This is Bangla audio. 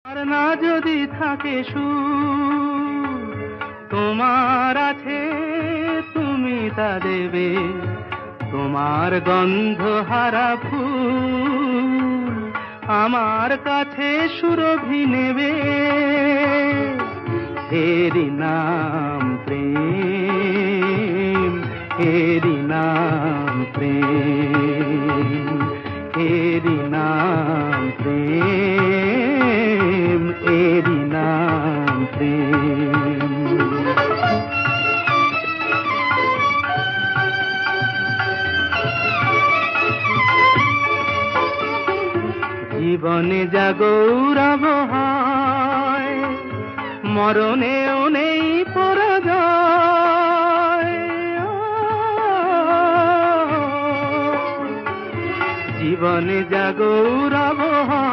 আর না যদি থাকে সুর তোমার আছে, তুমি তা দেবে। তোমার গন্ধ হারা ফুল আমার কাছে সুরভি নেবে। এরি নাম প্রেম, এরি নাম প্রেম, এরি নাম প্রেম, এরি নাম প্রেম। জীবনে যা গৌরব হয়, মরণেও নেই পরাজয়। জীবনে যা গৌরব হয়,